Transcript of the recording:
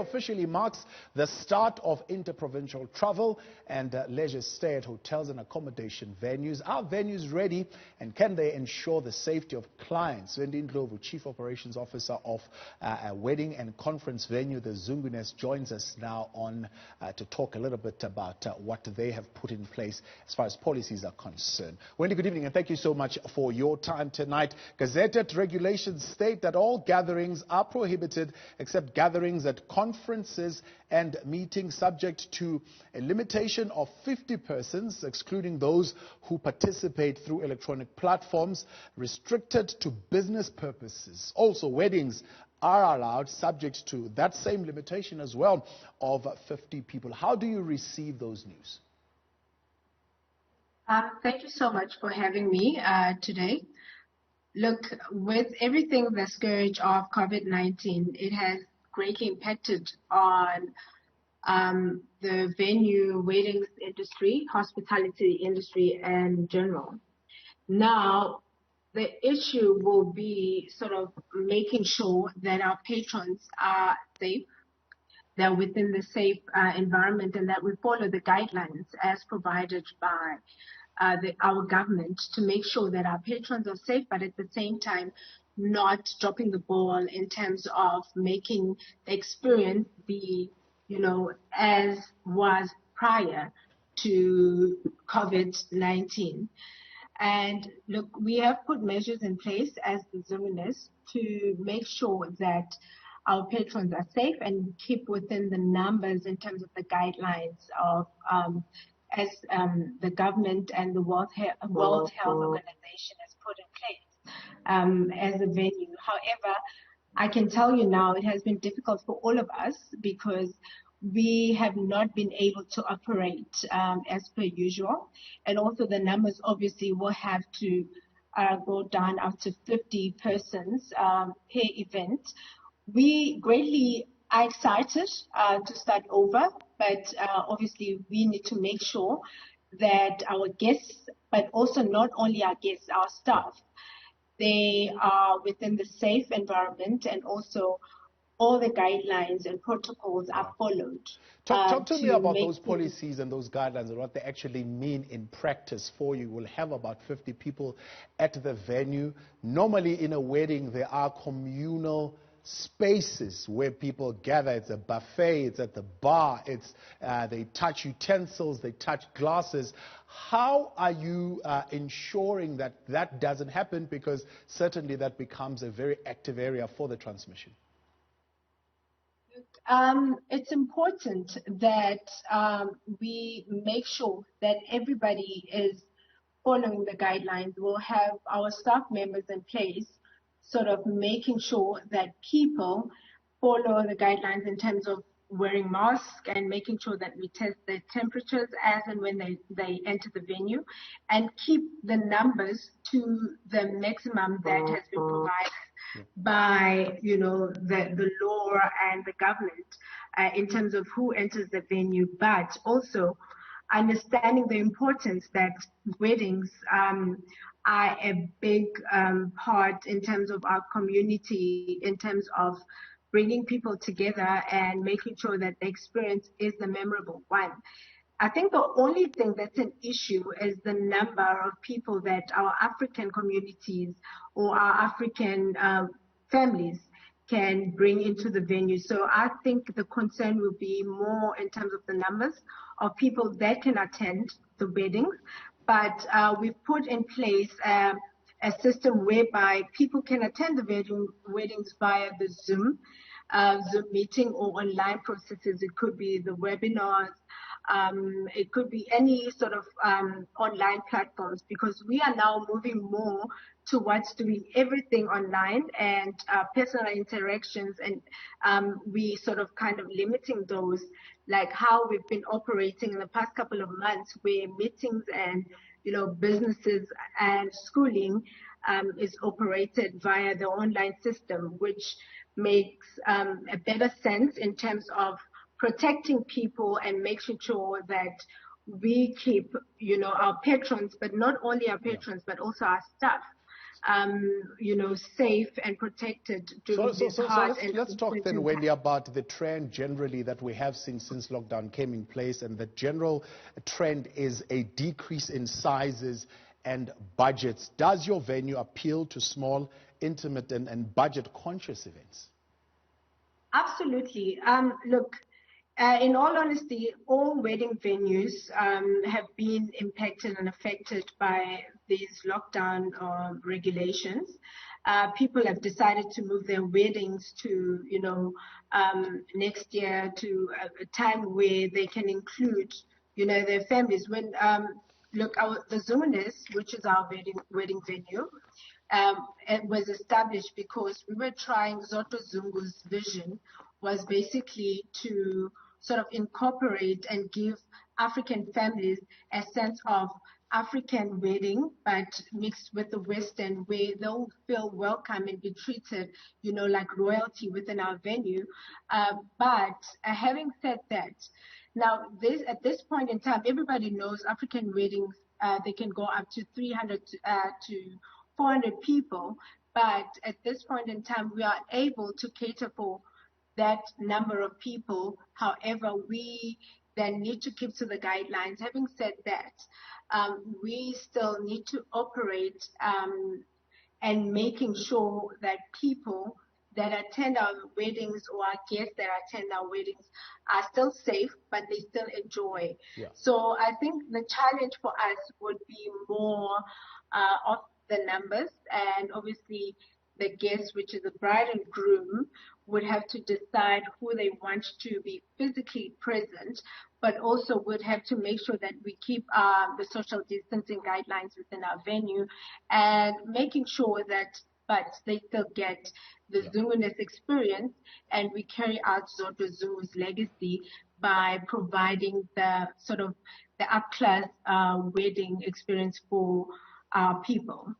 officially marks the start of interprovincial travel and leisure stay at hotels and accommodation venues. Are venues ready, and can they ensure the safety of clients? Wendy Ndlovu, Chief Operations Officer of a wedding and conference venue, the Zunguness, joins us now on to talk a little bit about what they have put in place as far as policies are concerned. Wendy, good evening, and thank you so much for your time tonight. Gazetted regulations state that all gatherings are prohibited except gatherings at conferences and meetings, subject to a limitation of 50 persons, excluding those who participate through electronic platforms, restricted to business purposes. Also, weddings are allowed, subject to that same limitation as well, of 50 people. How do you receive those news? Thank you so much for having me today. Look, with everything, the scourge of COVID-19, it has greatly impacted on the venue, weddings industry, hospitality industry in general. Now, the issue will be sort of making sure that our patrons are safe, they're within the safe environment, and that we follow the guidelines as provided by our government to make sure that our patrons are safe, but at the same time not dropping the ball in terms of making the experience be, as was prior to COVID-19. And look, we have put measures in place as the Zunguness to make sure that our patrons are safe and keep within the numbers in terms of the guidelines of as the government and the World Health Organization has put in place as a venue. However, I can tell you now it has been difficult for all of us because we have not been able to operate as per usual. And also the numbers obviously will have to go down up to 50 persons per event. We greatly are excited to start over, but obviously we need to make sure that our guests, but also not only our guests, our staff, they are within the safe environment, and also all the guidelines and protocols are followed. Talk to me about those policies and those guidelines and what they actually mean in practice for you. We'll have about 50 people at the venue. Normally in a wedding there are communal spaces where people gather. It's a buffet, it's at the bar, it's they touch utensils, they touch glasses. How are you ensuring that that doesn't happen? Because certainly that becomes a very active area for the transmission. It's important that we make sure that everybody is following the guidelines. We'll have our staff members in place sort of making sure that people follow the guidelines in terms of wearing masks and making sure that we test their temperatures as and when they enter the venue, and keep the numbers to the maximum that has been provided by, the law and the government in terms of who enters the venue, but also understanding the importance that weddings are a big part in terms of our community, in terms of bringing people together and making sure that the experience is the memorable one. I think the only thing that's an issue is the number of people that our African communities or our African families can bring into the venue. So I think the concern will be more in terms of the numbers of people that can attend the weddings. But we've put in place a system whereby people can attend the weddings via the Zoom meeting or online processes. It could be the webinars. It could be any sort of online platforms, because we are now moving more towards doing everything online and personal interactions, and we sort of kind of limiting those, like how we've been operating in the past couple of months, where meetings and businesses and schooling is operated via the online system, which makes a better sense in terms of protecting people and making sure that we keep, our patrons, but not only our patrons, but also our staff safe and protected during these hard and let's talk then, uncertain Wendy, about the trend generally that we have seen since lockdown came in place, and the general trend is a decrease in sizes and budgets. Does your venue appeal to small, intimate, and budget-conscious events? Absolutely. Look, in all honesty, all wedding venues have been impacted and affected by these lockdown regulations. People have decided to move their weddings to, next year, to a time where they can include, their families. When look, the Zunguness, which is our wedding venue, it was established because we were trying. Zoto Zungu's vision was basically to sort of incorporate and give African families a sense of African wedding, but mixed with the Western, where they'll feel welcome and be treated, like royalty within our venue. But having said that, now at this point in time, everybody knows African weddings, they can go up to 300 to 400 people, but at this point in time, we are able to cater for that number of people. However, we then need to keep to the guidelines. Having said that, we still need to operate and making sure that people that attend our weddings or our guests that attend our weddings are still safe, but they still enjoy. Yeah. So I think the challenge for us would be more of the numbers, and obviously the guests, which is the bride and groom, would have to decide who they want to be physically present, but also would have to make sure that we keep the social distancing guidelines within our venue, and making sure that but they still get the Zunguness experience, and we carry out Zoto Zungu's legacy by providing the sort of the up-class wedding experience for our people.